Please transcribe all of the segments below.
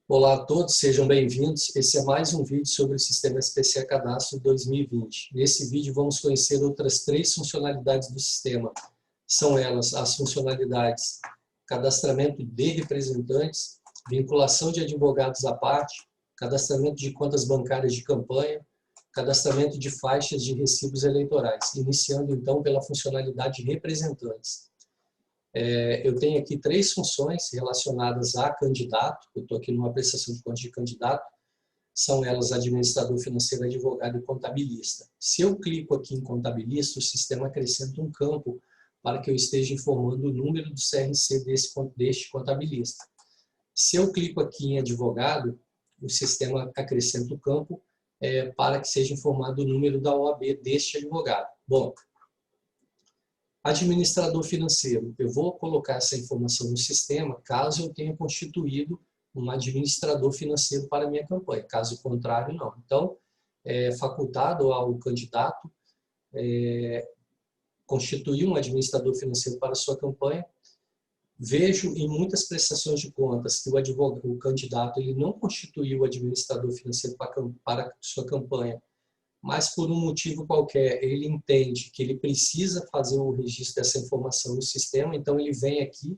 Olá a todos, sejam bem-vindos. Esse é mais um vídeo sobre o Sistema SPCE Cadastro 2020. Nesse vídeo vamos conhecer outras 3 funcionalidades do sistema. São elas as funcionalidades cadastramento de representantes, vinculação de advogados à parte, cadastramento de contas bancárias de campanha, cadastramento de faixas de recibos eleitorais, iniciando então pela funcionalidade de representantes. Eu tenho aqui 3 funções relacionadas a candidato. Eu estou aqui numa prestação de contas de candidato. São elas administrador financeiro, advogado e contabilista. Se eu clico aqui em contabilista, o sistema acrescenta um campo para que eu esteja informando o número do CRC deste contabilista. Se eu clico aqui em advogado, o sistema acrescenta o campo para que seja informado o número da OAB deste advogado. Bom, administrador financeiro, eu vou colocar essa informação no sistema caso eu tenha constituído um administrador financeiro para a minha campanha, caso contrário não. Então, é facultado ao candidato constituir um administrador financeiro para a sua campanha. Vejo em muitas prestações de contas que o candidato ele não constituiu o administrador financeiro para a sua campanha, mas por um motivo qualquer, ele entende que ele precisa fazer o registro dessa informação no sistema, então ele vem aqui,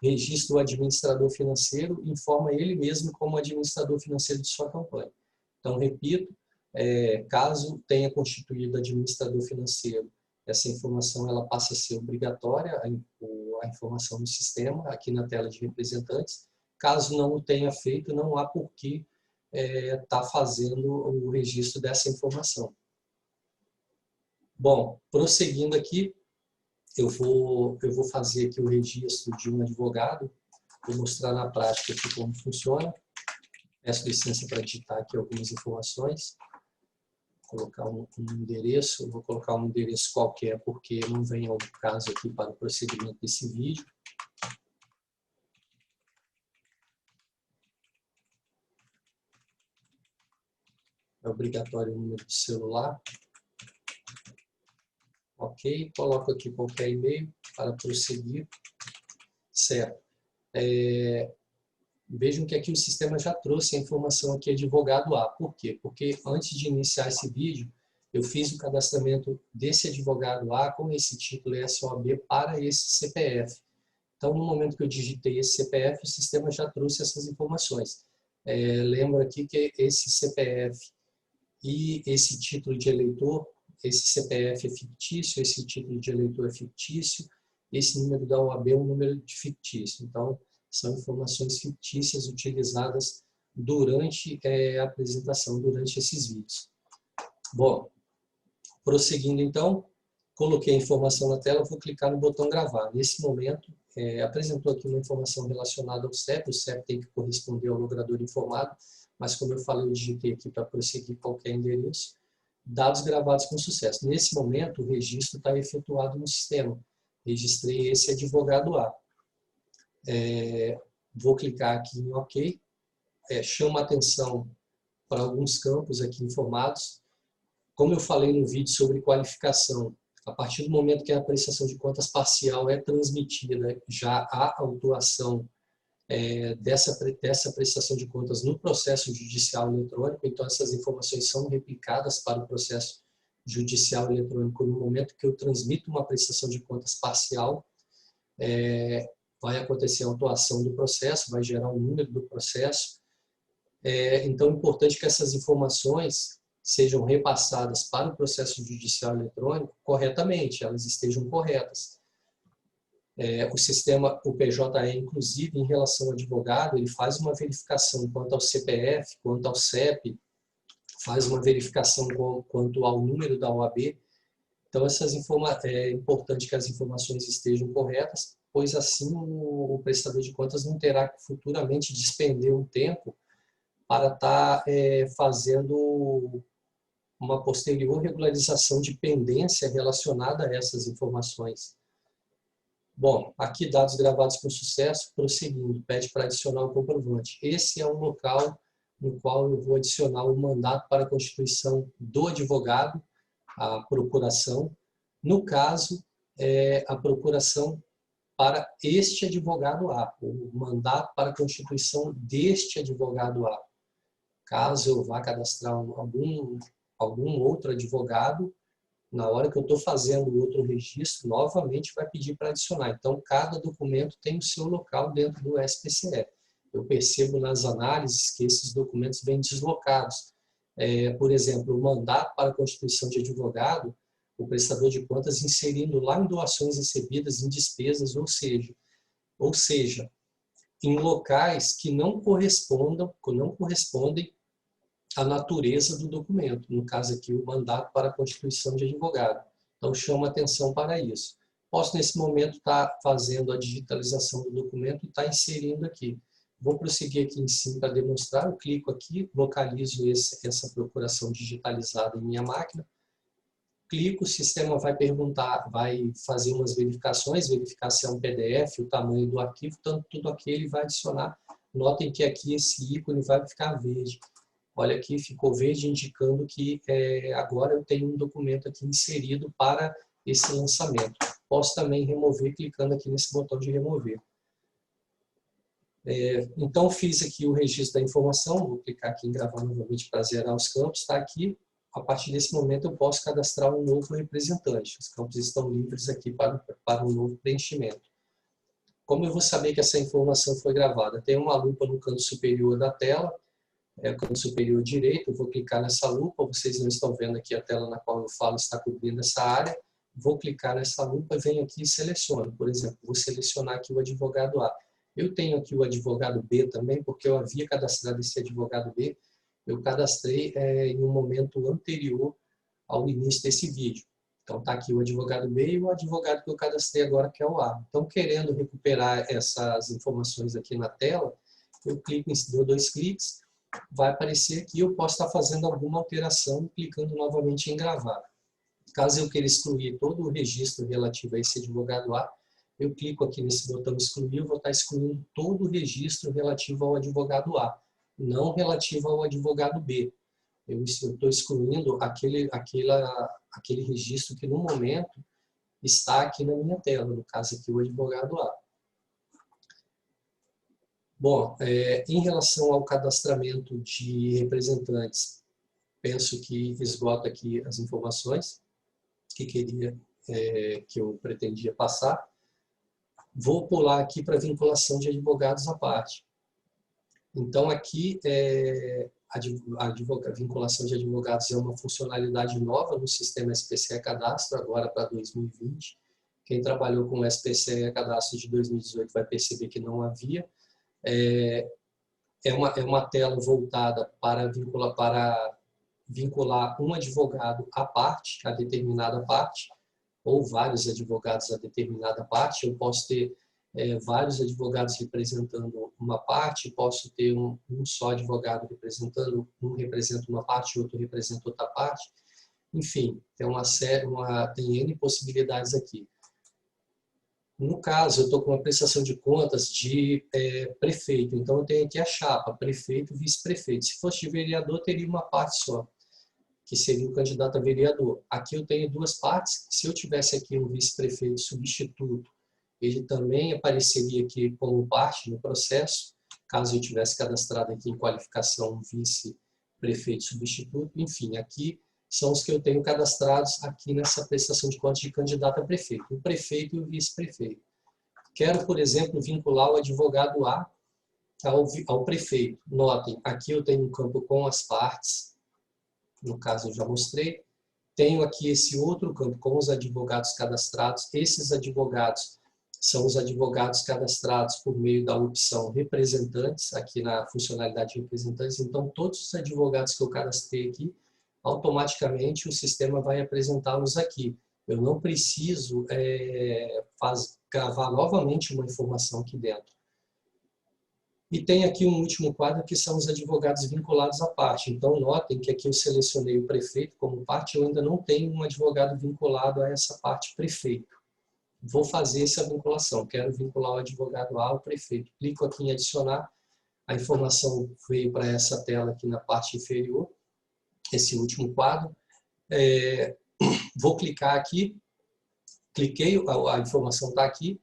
registra o administrador financeiro, informa ele mesmo como administrador financeiro de sua campanha. Então, repito, caso tenha constituído administrador financeiro, essa informação ela passa a ser obrigatória, a informação no sistema, aqui na tela de representantes. Caso não o tenha feito, não há porquê está fazendo o registro dessa informação. Bom, prosseguindo aqui, eu vou fazer aqui o registro de um advogado, vou mostrar na prática aqui como funciona. Peço licença para digitar aqui algumas informações. Vou colocar um endereço, vou colocar um endereço qualquer, porque não vem ao caso aqui para o procedimento desse vídeo. É obrigatório o número do celular. Ok, coloco aqui qualquer e-mail para prosseguir. Certo. Vejam que aqui o sistema já trouxe a informação aqui advogado A. Por quê? Porque antes de iniciar esse vídeo, eu fiz o cadastramento desse advogado A com esse título SOAB para esse CPF. Então, no momento que eu digitei esse CPF, o sistema já trouxe essas informações. Lembro aqui que esse CPF e esse título de eleitor, esse CPF é fictício, esse título de eleitor é fictício, esse número da OAB é um número fictício. Então, são informações fictícias utilizadas durante a apresentação, durante esses vídeos. Bom, prosseguindo então, coloquei a informação na tela, vou clicar no botão gravar. Nesse momento, apresentou aqui uma informação relacionada ao CEP, o CEP tem que corresponder ao logrador informado, mas como eu falei, eu digitei aqui para prosseguir qualquer endereço. Dados gravados com sucesso. Nesse momento, o registro está efetuado no sistema. Registrei esse advogado A. Vou clicar aqui em OK. Chamo a atenção para alguns campos aqui informados. Como eu falei no vídeo sobre qualificação, a partir do momento que a prestação de contas parcial é transmitida, já há autuação dessa prestação de contas no processo judicial eletrônico, então essas informações são replicadas para o processo judicial eletrônico no momento que eu transmito uma prestação de contas parcial, vai acontecer a autuação do processo, vai gerar um número do processo, então é importante que essas informações sejam repassadas para o processo judicial eletrônico corretamente, elas estejam corretas. O sistema, o PJE, inclusive, em relação ao advogado, ele faz uma verificação quanto ao CPF, quanto ao CEP, faz uma verificação quanto ao número da OAB. Então, é importante que as informações estejam corretas, pois assim o prestador de contas não terá que futuramente despender um tempo para estar fazendo uma posterior regularização de pendência relacionada a essas informações. Bom, aqui dados gravados com sucesso, prosseguindo, pede para adicionar o comprovante. Esse é um local no qual eu vou adicionar o mandato para a constituição do advogado, a procuração. No caso, a procuração para este advogado A, o mandato para a constituição deste advogado A. Caso eu vá cadastrar algum outro advogado, na hora que eu estou fazendo o outro registro, novamente vai pedir para adicionar. Então, cada documento tem o seu local dentro do SPCE. Eu percebo nas análises que esses documentos vêm deslocados. Por exemplo, o mandato para a constituição de advogado, o prestador de contas inserindo lá em doações recebidas, em despesas, ou seja, em locais que não correspondem à natureza do documento. No caso aqui, o mandato para a constituição de advogado. Então, chamo atenção para isso. Posso, nesse momento, estar fazendo a digitalização do documento e estar inserindo aqui. Vou prosseguir aqui em cima para demonstrar. Eu clico aqui, localizo essa procuração digitalizada em minha máquina. Clico, o sistema vai perguntar, vai fazer umas verificações, verificar se é um PDF, o tamanho do arquivo, tudo aqui ele vai adicionar. Notem que aqui esse ícone vai ficar verde. Olha aqui, ficou verde, indicando que agora eu tenho um documento aqui inserido para esse lançamento. Posso também remover, clicando aqui nesse botão de remover. Então, fiz aqui o registro da informação, vou clicar aqui em gravar novamente para zerar os campos, está aqui. A partir desse momento eu posso cadastrar um novo representante. Os campos estão livres aqui para um novo preenchimento. Como eu vou saber que essa informação foi gravada? Tem uma lupa no canto superior da tela, o canto superior direito, eu vou clicar nessa lupa, vocês não estão vendo aqui a tela na qual eu falo está cobrindo essa área, vou clicar nessa lupa, venho aqui e seleciono. Por exemplo, vou selecionar aqui o advogado A. Eu tenho aqui o advogado B também, porque eu havia cadastrado esse advogado B, eu cadastrei em um momento anterior ao início desse vídeo. Então está aqui o advogado B e o advogado que eu cadastrei agora, que é o A. Então, querendo recuperar essas informações aqui na tela, eu clico, dou 2 cliques, vai aparecer aqui, eu posso estar fazendo alguma alteração, clicando novamente em gravar. Caso eu queira excluir todo o registro relativo a esse advogado A, eu clico aqui nesse botão excluir, eu vou estar excluindo todo o registro relativo ao advogado A, não relativo ao advogado B. Eu estou excluindo aquele registro que no momento está aqui na minha tela, no caso aqui o advogado A. Bom, em relação ao cadastramento de representantes, penso que esgota aqui as informações que eu pretendia passar. Vou pular aqui para vinculação de advogados à parte. Então, aqui, a vinculação de advogados é uma funcionalidade nova no sistema SPCE Cadastro, agora para 2020. Quem trabalhou com o SPCE Cadastro de 2018 vai perceber que não havia. É uma tela voltada para vincular um advogado à parte, a determinada parte, ou vários advogados a determinada parte. Eu posso ter vários advogados representando uma parte, posso ter um só advogado representando, um representa uma parte, outro representa outra parte. Enfim, tem N possibilidades aqui. No caso, eu estou com uma prestação de contas de prefeito, então eu tenho aqui a chapa, prefeito e vice-prefeito. Se fosse de vereador, teria uma parte só, que seria o candidato a vereador. Aqui eu tenho 2 partes. Se eu tivesse aqui um vice-prefeito substituto, ele também apareceria aqui como parte no processo, caso eu tivesse cadastrado aqui em qualificação vice-prefeito substituto. Enfim, aqui são os que eu tenho cadastrados aqui nessa prestação de contas de candidato a prefeito, o prefeito e o vice-prefeito. Quero, por exemplo, vincular o advogado A ao prefeito. Notem, aqui eu tenho um campo com as partes, no caso eu já mostrei. Tenho aqui esse outro campo com os advogados cadastrados. Esses advogados são os advogados cadastrados por meio da opção representantes, aqui na funcionalidade de representantes. Então, todos os advogados que eu cadastrei aqui, automaticamente o sistema vai apresentá-los aqui. Eu não preciso gravar novamente uma informação aqui dentro. E tem aqui um último quadro que são os advogados vinculados à parte. Então, notem que aqui eu selecionei o prefeito como parte, eu ainda não tenho um advogado vinculado a essa parte prefeito. Vou fazer essa vinculação, quero vincular o advogado A ao prefeito. Clico aqui em adicionar, a informação veio para essa tela aqui na parte inferior, esse último quadro. Vou clicar aqui, cliquei, a informação está aqui.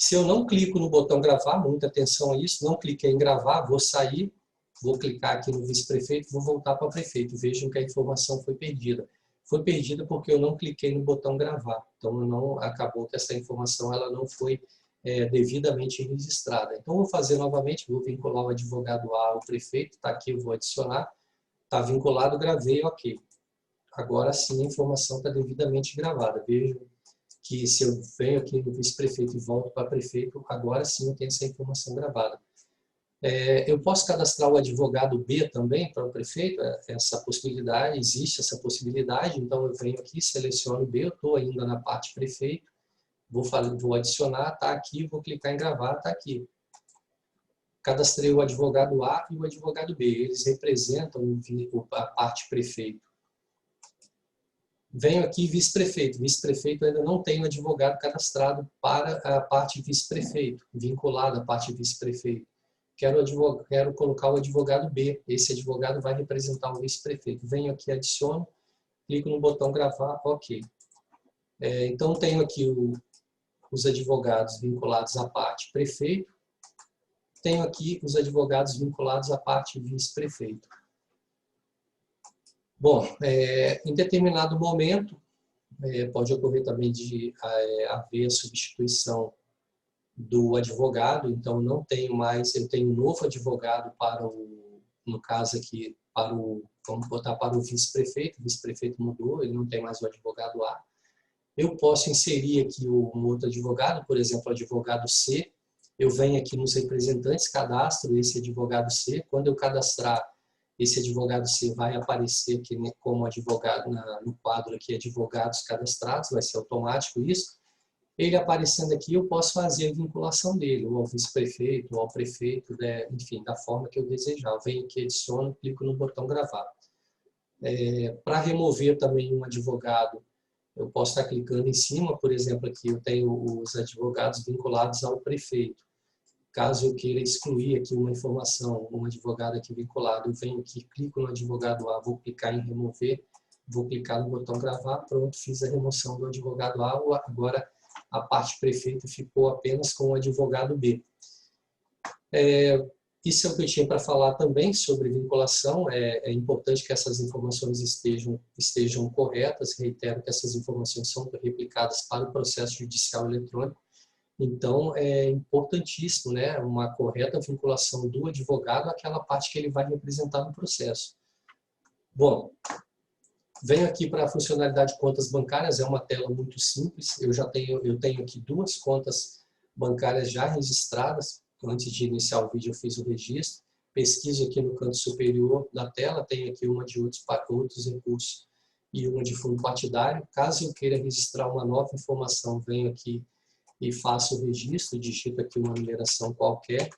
Se eu não clico no botão gravar, muita atenção a isso, não cliquei em gravar, vou sair, vou clicar aqui no vice-prefeito, vou voltar para prefeito. Vejam que a informação foi perdida. Foi perdida porque eu não cliquei no botão gravar. Então, acabou que essa informação ela não foi devidamente registrada. Então, vou fazer novamente, vou vincular o advogado A ao prefeito, está aqui, eu vou adicionar, está vinculado, gravei, ok. Agora sim a informação está devidamente gravada. Vejam que se eu venho aqui no vice-prefeito e volto para prefeito, agora sim eu tenho essa informação gravada. Eu posso cadastrar o advogado B também para o prefeito? Essa possibilidade, existe essa possibilidade, então eu venho aqui, seleciono o B, eu estou ainda na parte prefeito, vou adicionar, está aqui, vou clicar em gravar, está aqui. Cadastrei o advogado A e o advogado B, eles representam a parte prefeito. Venho aqui vice-prefeito. Vice-prefeito ainda não tem um advogado cadastrado para a parte vice-prefeito, vinculado à parte vice-prefeito. Quero colocar o advogado B. Esse advogado vai representar o vice-prefeito. Venho aqui, adiciono, clico no botão gravar, ok. Então, tenho aqui os advogados vinculados à parte prefeito. Tenho aqui os advogados vinculados à parte vice-prefeito. Bom, em determinado momento, pode ocorrer também de haver substituição do advogado, então não tenho mais, eu tenho um novo advogado para no caso aqui, vamos botar para o vice-prefeito, o vice-prefeito mudou, ele não tem mais o advogado A. Eu posso inserir aqui um outro advogado, por exemplo, o advogado C, eu venho aqui nos representantes, cadastro esse advogado C, quando eu cadastrar esse advogado C vai aparecer aqui como advogado no quadro aqui, advogados cadastrados, vai ser automático isso. Ele aparecendo aqui, eu posso fazer a vinculação dele, ou ao vice-prefeito, ou ao prefeito, né? Enfim, da forma que eu desejar. Eu venho aqui, adiciono, clico no botão gravar. Para remover também um advogado, eu posso estar clicando em cima, por exemplo, aqui eu tenho os advogados vinculados ao prefeito. Caso eu queira excluir aqui uma informação, um advogado aqui vinculado, eu venho aqui, clico no advogado A, vou clicar em remover, vou clicar no botão gravar, pronto, fiz a remoção do advogado A, agora a parte prefeito ficou apenas com o advogado B. Isso é o que eu tinha para falar também sobre vinculação, é importante que essas informações estejam corretas, reitero que essas informações são replicadas para o processo judicial eletrônico. Então, é importantíssimo, né, uma correta vinculação do advogado àquela parte que ele vai representar no processo. Bom, venho aqui para a funcionalidade de contas bancárias, é uma tela muito simples. Eu tenho aqui 2 contas bancárias já registradas. Antes de iniciar o vídeo, eu fiz o registro. Pesquiso aqui no canto superior da tela, tenho aqui uma de outros recursos e uma de fundo partidário. Caso eu queira registrar uma nova informação, venho aqui e faço o registro, digito aqui uma numeração qualquer,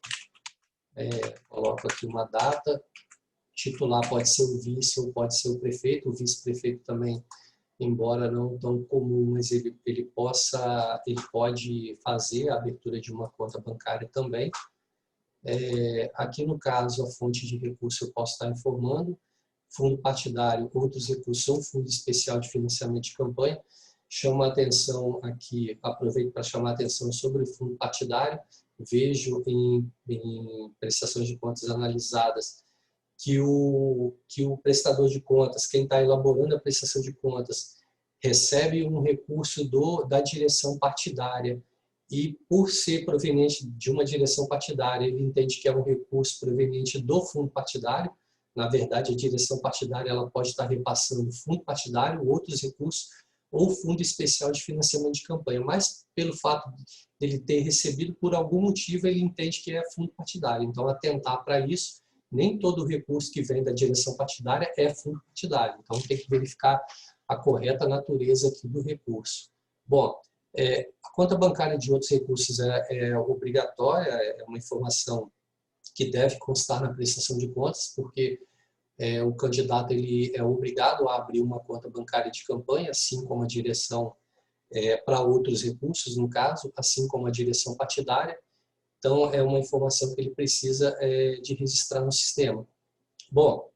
coloco aqui uma data, titular pode ser o vice ou pode ser o prefeito, o vice-prefeito também, embora não tão comum, mas ele pode fazer a abertura de uma conta bancária também. Aqui no caso, a fonte de recurso eu posso estar informando, fundo partidário, outros recursos ou fundo especial de financiamento de campanha. Chamo a atenção aqui, aproveito para chamar a atenção sobre o fundo partidário. Vejo em prestações de contas analisadas que o prestador de contas, quem está elaborando a prestação de contas, recebe um recurso da direção partidária e, por ser proveniente de uma direção partidária, ele entende que é um recurso proveniente do fundo partidário. Na verdade, a direção partidária ela pode estar repassando fundo partidário, outros recursos, ou fundo especial de financiamento de campanha, mas pelo fato de ele ter recebido, por algum motivo, ele entende que é fundo partidário. Então, atentar para isso, nem todo recurso que vem da direção partidária é fundo partidário. Então, tem que verificar a correta natureza aqui do recurso. Bom, a conta bancária de outros recursos é obrigatória, é uma informação que deve constar na prestação de contas, porque o candidato ele é obrigado a abrir uma conta bancária de campanha, assim como a direção para outros recursos, no caso, assim como a direção partidária. Então, é uma informação que ele precisa de registrar no sistema. Bom,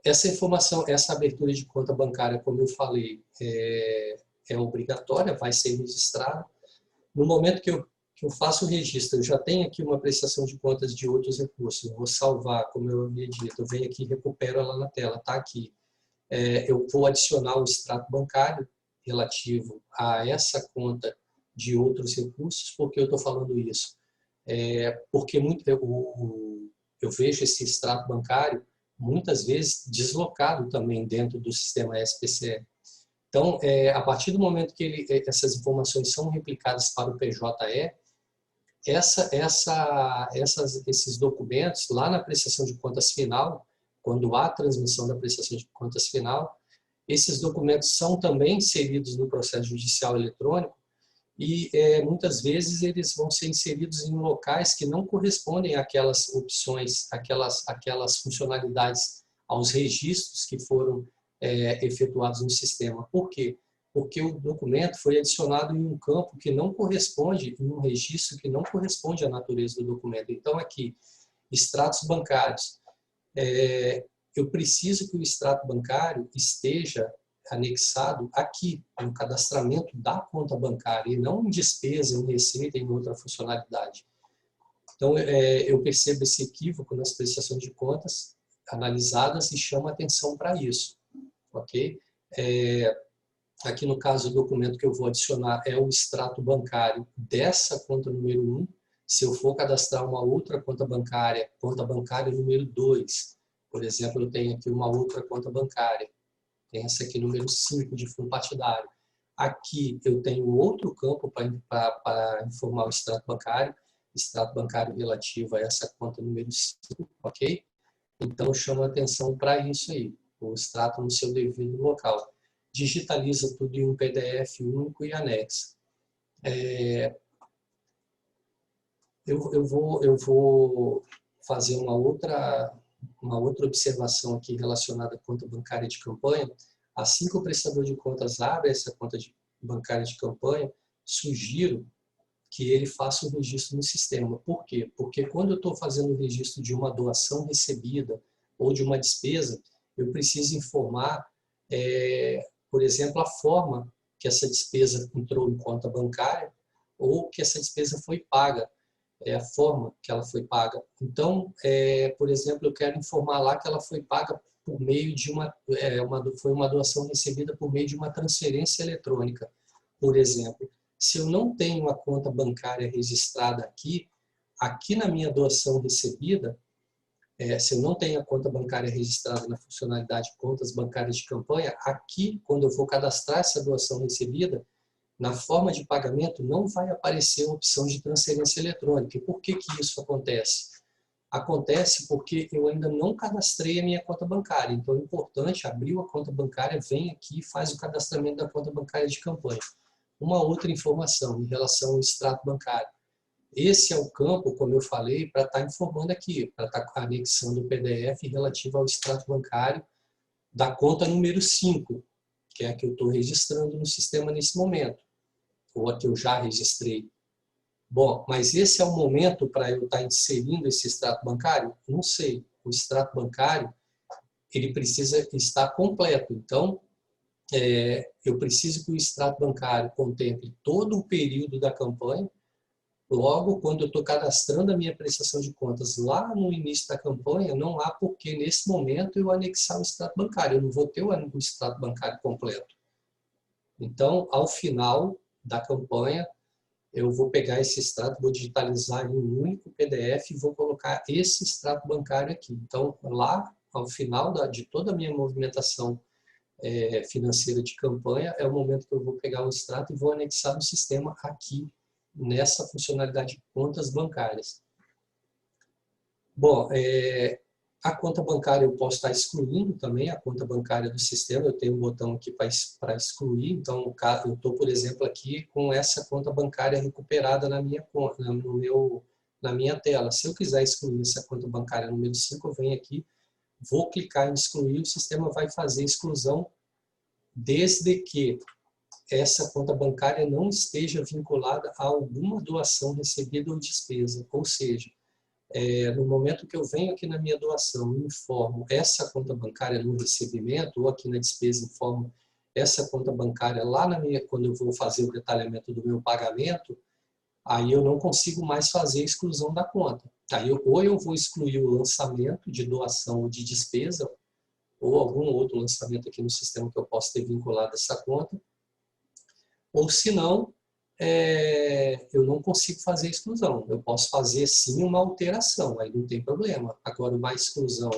essa informação, essa abertura de conta bancária, como eu falei, é obrigatória, vai ser registrada. No momento que eu faço o registro, eu já tenho aqui uma prestação de contas de outros recursos. Eu vou salvar, como eu havia dito, eu venho aqui e recupero ela na tela, está aqui. Eu vou adicionar o extrato bancário relativo a essa conta de outros recursos. Por que eu estou falando isso? Porque eu vejo esse extrato bancário muitas vezes deslocado também dentro do sistema SPCE. Então, a partir do momento que essas informações são replicadas para o PJE, esses documentos, lá na prestação de contas final, quando há transmissão da prestação de contas final, esses documentos são também inseridos no processo judicial eletrônico e muitas vezes eles vão ser inseridos em locais que não correspondem àquelas opções, àquelas funcionalidades, aos registros que foram efetuados no sistema. Por quê? Porque o documento foi adicionado em um campo que não corresponde, em um registro que não corresponde à natureza do documento. Então, aqui, extratos bancários. Eu preciso que o extrato bancário esteja anexado aqui, no cadastramento da conta bancária, e não em despesa, em receita, em outra funcionalidade. Então, eu percebo esse equívoco nas prestações de contas analisadas e chamo atenção para isso. Ok? Aqui no caso, o documento que eu vou adicionar é o extrato bancário dessa conta número 1. Se eu for cadastrar uma outra conta bancária número 2, por exemplo, eu tenho aqui uma outra conta bancária, tem essa aqui número 5 de fundo partidário. Aqui eu tenho outro campo para informar o extrato bancário relativo a essa conta número 5, ok? Então, chamo atenção para isso aí, o extrato no seu devido local. Digitaliza tudo em um PDF único e anexa. Eu vou fazer uma outra observação aqui relacionada à conta bancária de campanha. Assim que o prestador de contas abre essa conta bancária de campanha, sugiro que ele faça o registro no sistema. Por quê? Porque quando eu estou fazendo o registro de uma doação recebida ou de uma despesa, eu preciso informar, por exemplo, a forma que essa despesa entrou em conta bancária ou que essa despesa foi paga, a forma que ela foi paga. Então, por exemplo, eu quero informar lá que ela foi paga por meio de foi uma doação recebida por meio de uma transferência eletrônica, por exemplo. Se eu não tenho a conta bancária registrada aqui na minha doação recebida, se eu não tenho a conta bancária registrada na funcionalidade contas bancárias de campanha, aqui, quando eu vou cadastrar essa doação recebida, na forma de pagamento não vai aparecer a opção de transferência eletrônica. E por que isso acontece? Acontece porque eu ainda não cadastrei a minha conta bancária. Então é importante, abriu a conta bancária, vem aqui e faz o cadastramento da conta bancária de campanha. Uma outra informação em relação ao extrato bancário. Esse é o campo, como eu falei, para estar informando aqui, para estar anexando o PDF relativo ao extrato bancário da conta número 5, que é a que eu estou registrando no sistema nesse momento, ou a que eu já registrei. Bom, mas esse é o momento para eu estar inserindo esse extrato bancário? Não sei. O extrato bancário, ele precisa estar completo. Então, eu preciso que o extrato bancário contemple todo o período da campanha. Logo, quando eu estou cadastrando a minha prestação de contas lá no início da campanha, não há por que, nesse momento, eu anexar o extrato bancário. Eu não vou ter o extrato bancário completo. Então, ao final da campanha, eu vou pegar esse extrato, vou digitalizar em um único PDF e vou colocar esse extrato bancário aqui. Então, lá, ao final de toda a minha movimentação financeira de campanha, é o momento que eu vou pegar o extrato e vou anexar no sistema aqui, nessa funcionalidade de contas bancárias. Bom, a conta bancária eu posso estar excluindo também, a conta bancária do sistema, eu tenho um botão aqui para excluir, então eu estou, por exemplo, aqui com essa conta bancária recuperada na minha tela. Se eu quiser excluir essa conta bancária número 5, eu venho aqui, vou clicar em excluir, o sistema vai fazer a exclusão desde que essa conta bancária não esteja vinculada a alguma doação recebida ou despesa. Ou seja, no momento que eu venho aqui na minha doação e informo essa conta bancária no recebimento, ou aqui na despesa informo essa conta bancária lá quando eu vou fazer o detalhamento do meu pagamento, aí eu não consigo mais fazer a exclusão da conta. Aí ou eu vou excluir o lançamento de doação ou de despesa, ou algum outro lançamento aqui no sistema que eu possa ter vinculado essa conta, ou se não, eu não consigo fazer a exclusão. Eu posso fazer sim uma alteração, aí não tem problema. Agora, uma exclusão,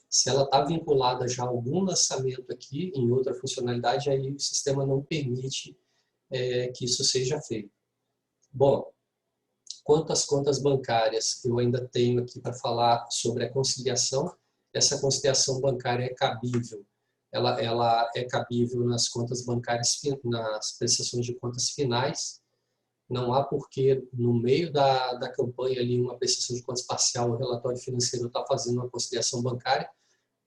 se ela está vinculada já a algum lançamento aqui, em outra funcionalidade, aí o sistema não permite que isso seja feito. Bom, quanto às contas bancárias, eu ainda tenho aqui para falar sobre a conciliação. Essa conciliação bancária é cabível. Ela é cabível nas contas bancárias, nas prestações de contas finais. Não há porquê, no meio da campanha, ali, uma prestação de contas parcial, o relatório financeiro está fazendo uma conciliação bancária,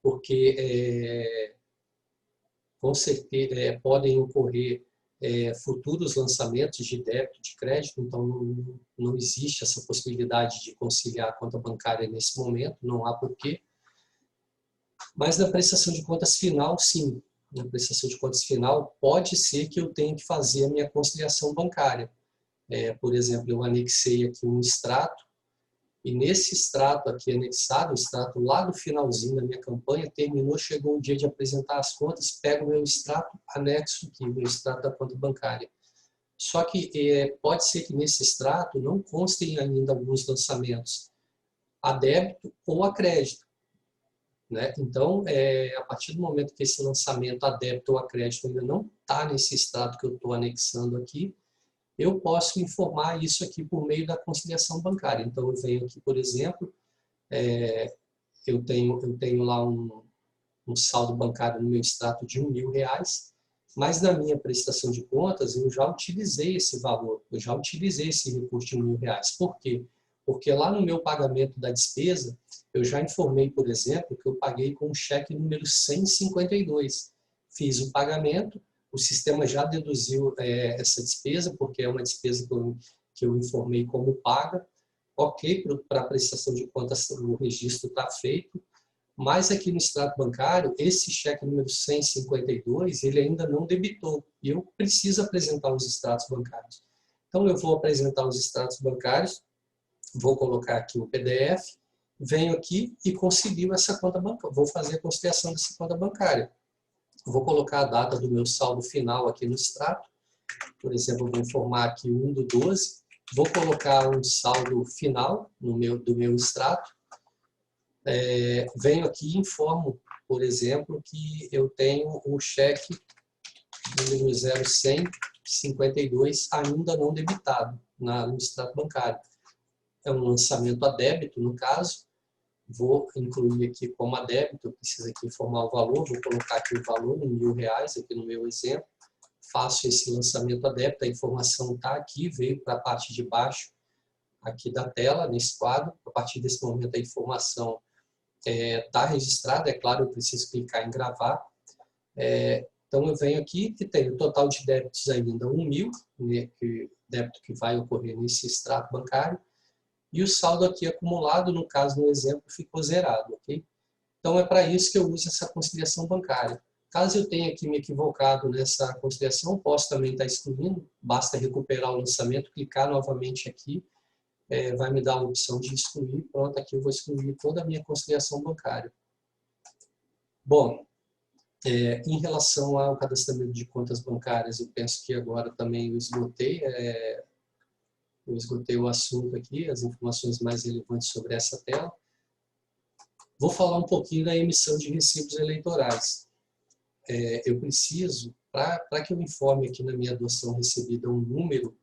porque, com certeza, podem ocorrer futuros lançamentos de débito, de crédito, então não existe essa possibilidade de conciliar a conta bancária nesse momento, não há porquê. Mas na prestação de contas final, sim. Na prestação de contas final, pode ser que eu tenha que fazer a minha conciliação bancária. Por exemplo, eu anexei aqui um extrato, e nesse extrato aqui anexado, o extrato lá do finalzinho da minha campanha, terminou, chegou o dia de apresentar as contas, pego o meu extrato, anexo aqui, o meu extrato da conta bancária. Só que pode ser que nesse extrato não constem ainda alguns lançamentos a débito ou a crédito. Né? Então, a partir do momento que esse lançamento a débito ou a crédito ainda não está nesse extrato que eu estou anexando aqui, eu posso informar isso aqui por meio da conciliação bancária. Então, eu venho aqui, por exemplo, eu tenho lá um saldo bancário no meu extrato de R$1.000, mas na minha prestação de contas eu já utilizei esse valor, eu já utilizei esse recurso de R$1.000. Por quê? Porque lá no meu pagamento da despesa, eu já informei, por exemplo, que eu paguei com o cheque número 152. Fiz o pagamento, o sistema já deduziu essa despesa, porque é uma despesa que eu informei como paga. Ok, para a prestação de contas o registro está feito, mas aqui no extrato bancário, esse cheque número 152, ele ainda não debitou, e eu preciso apresentar os extratos bancários. Então, eu vou apresentar os extratos bancários, vou colocar aqui o PDF, venho aqui e concilio essa conta bancária, vou fazer a conciliação dessa conta bancária. Vou colocar a data do meu saldo final aqui no extrato. Por exemplo, eu vou informar aqui 1/12. Vou colocar um saldo final do meu extrato. Venho aqui e informo, por exemplo, que eu tenho o cheque número 0152 ainda não debitado no extrato bancário. É um lançamento a débito, no caso. Vou incluir aqui como a débito, eu preciso aqui informar o valor, vou colocar aqui o valor, R$1.000, aqui no meu exemplo. Faço esse lançamento a débito, a informação está aqui, veio para a parte de baixo aqui da tela, nesse quadro. A partir desse momento a informação está registrada, é claro, eu preciso clicar em gravar. Então eu venho aqui e tenho o total de débitos ainda R$1.000, né, débito que vai ocorrer nesse extrato bancário. E o saldo aqui acumulado, no caso, no exemplo, ficou zerado, ok? Então, é para isso que eu uso essa conciliação bancária. Caso eu tenha aqui me equivocado nessa conciliação, posso também estar excluindo, basta recuperar o lançamento, clicar novamente aqui, vai me dar a opção de excluir, pronto, aqui eu vou excluir toda a minha conciliação bancária. Bom, em relação ao cadastramento de contas bancárias, eu penso que agora também eu esgotei o assunto aqui, as informações mais relevantes sobre essa tela. Vou falar um pouquinho da emissão de recibos eleitorais. Eu preciso, para que eu informe aqui na minha doação recebida um número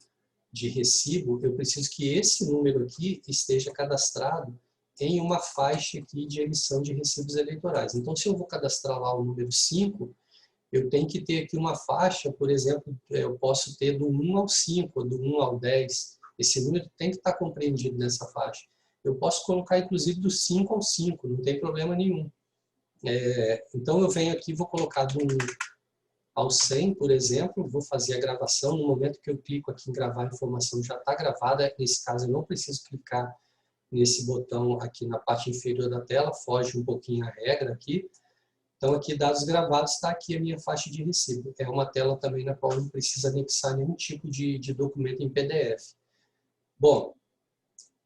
de recibo, eu preciso que esse número aqui esteja cadastrado em uma faixa aqui de emissão de recibos eleitorais. Então, se eu vou cadastrar lá o número 5, eu tenho que ter aqui uma faixa, por exemplo, eu posso ter do 1 ao 5, do 1 ao 10, esse número tem que estar compreendido nessa faixa. Eu posso colocar, inclusive, do 5 ao 5, não tem problema nenhum. Então, eu venho aqui, vou colocar do 1 ao 100, por exemplo, vou fazer a gravação. No momento que eu clico aqui em gravar, a informação já está gravada. Nesse caso, eu não preciso clicar nesse botão aqui na parte inferior da tela, foge um pouquinho a regra aqui. Então, aqui, dados gravados, está aqui a minha faixa de recibo. É uma tela também na qual não precisa anexar nenhum tipo de documento em PDF. Bom,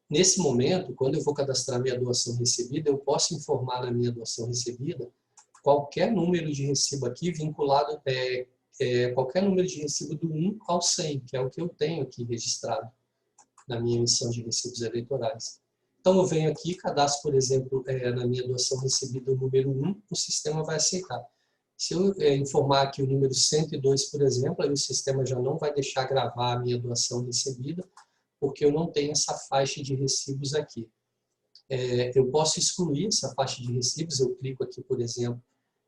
nesse momento, quando eu vou cadastrar minha doação recebida, eu posso informar na minha doação recebida qualquer número de recibo aqui vinculado, qualquer número de recibo do 1 ao 100, que é o que eu tenho aqui registrado na minha emissão de recibos eleitorais. Então eu venho aqui, cadastro, por exemplo, na minha doação recebida o número 1, o sistema vai aceitar. Se eu informar aqui o número 102, por exemplo, aí o sistema já não vai deixar gravar a minha doação recebida, porque eu não tenho essa faixa de recibos aqui. Eu posso excluir essa faixa de recibos, eu clico aqui, por exemplo,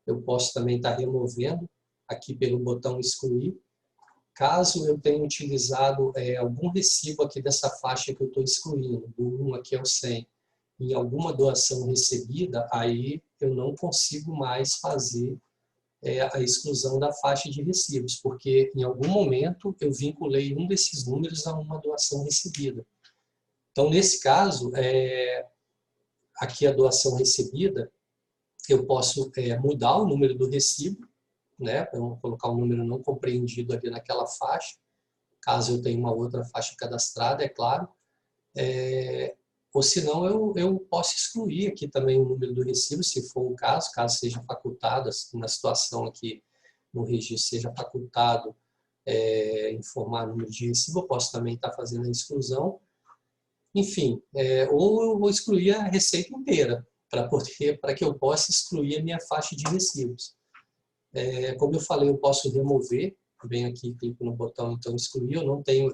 eu posso também estar removendo aqui pelo botão excluir. Caso eu tenha utilizado algum recibo aqui dessa faixa que eu estou excluindo, do 1 aqui ao 100, em alguma doação recebida, aí eu não consigo mais fazer a exclusão da faixa de recibos, porque em algum momento eu vinculei um desses números a uma doação recebida. Então, nesse caso, aqui a doação recebida, eu posso mudar o número do recibo, né, para eu colocar um número não compreendido ali naquela faixa, caso eu tenha uma outra faixa cadastrada, é claro. Ou senão eu posso excluir aqui também o número do recibo, se for o caso seja facultado, na situação aqui no registro seja facultado informar o número de recibo, eu posso também estar fazendo a exclusão. Enfim, ou eu vou excluir a receita inteira, para que eu possa excluir a minha faixa de recibos. Como eu falei, eu posso remover, venho aqui, clico no botão então excluir, eu não tenho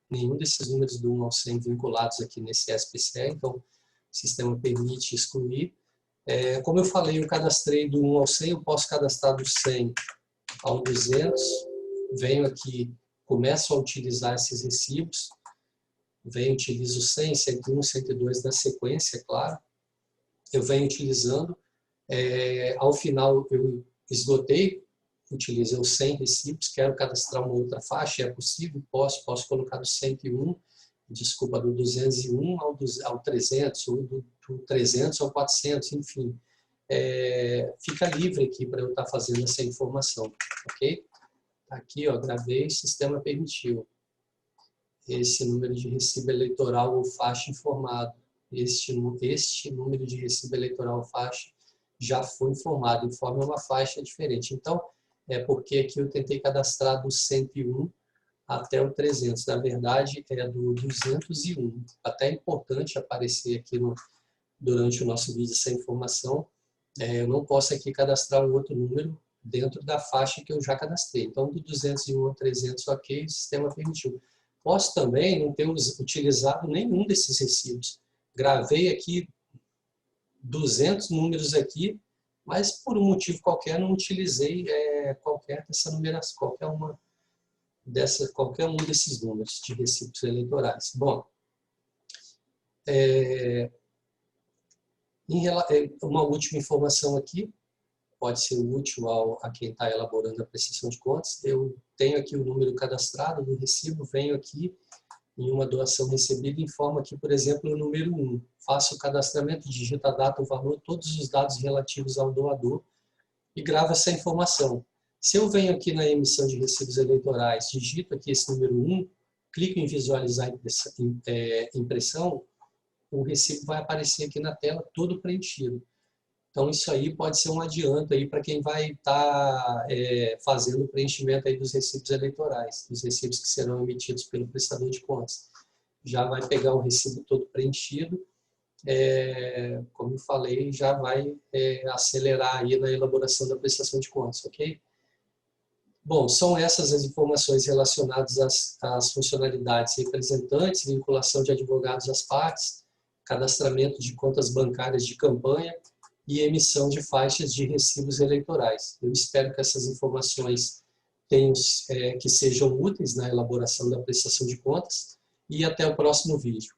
nenhum desses números do 1 ao 100 vinculados aqui nesse SPCE, então o sistema permite excluir. Como eu falei, eu cadastrei do 1 ao 100, eu posso cadastrar do 100 ao 200, venho aqui, começo a utilizar esses recibos, utilizo 100, 101, 102 na sequência, claro, eu venho utilizando, ao final eu esgotei, utilizei os 100 recibos, quero cadastrar uma outra faixa, é possível? Posso colocar do 101, desculpa, do 201 ao 300, ou do 300 ao 400, enfim. Fica livre aqui para eu estar fazendo essa informação, ok? Aqui, ó, gravei, sistema permitiu. Esse número de recibo eleitoral ou faixa informado. Este número de recibo eleitoral ou faixa já foi informado, informa uma faixa diferente. Então, porque aqui eu tentei cadastrar do 101 até o 300. Na verdade, é do 201. Até é importante aparecer aqui durante o nosso vídeo essa informação. Eu não posso aqui cadastrar um outro número dentro da faixa que eu já cadastrei. Então, do 201 ao 300, ok, o sistema permitiu. Posso também não ter utilizado nenhum desses recibos. Gravei aqui 200 números aqui, mas por um motivo qualquer não utilizei qualquer dessa numeração, qualquer um desses números de recibos eleitorais. Bom, uma última informação aqui, pode ser útil a quem está elaborando a prestação de contas. Eu tenho aqui o número cadastrado do recibo, venho aqui em uma doação recebida, informo aqui, por exemplo, o número 1. Faço o cadastramento, digito a data, o valor, todos os dados relativos ao doador e gravo essa informação. Se eu venho aqui na emissão de recibos eleitorais, digito aqui esse número 1, clico em visualizar impressão, o recibo vai aparecer aqui na tela todo preenchido. Então, isso aí pode ser um adianto aí para quem vai estar fazendo o preenchimento aí dos recibos eleitorais, dos recibos que serão emitidos pelo prestador de contas. Já vai pegar o recibo todo preenchido, como eu falei, já vai acelerar aí na elaboração da prestação de contas, ok? Bom, são essas as informações relacionadas às funcionalidades representantes, vinculação de advogados às partes, cadastramento de contas bancárias de campanha, e emissão de faixas de recibos eleitorais. Eu espero que essas informações que sejam úteis na elaboração da prestação de contas e até o próximo vídeo.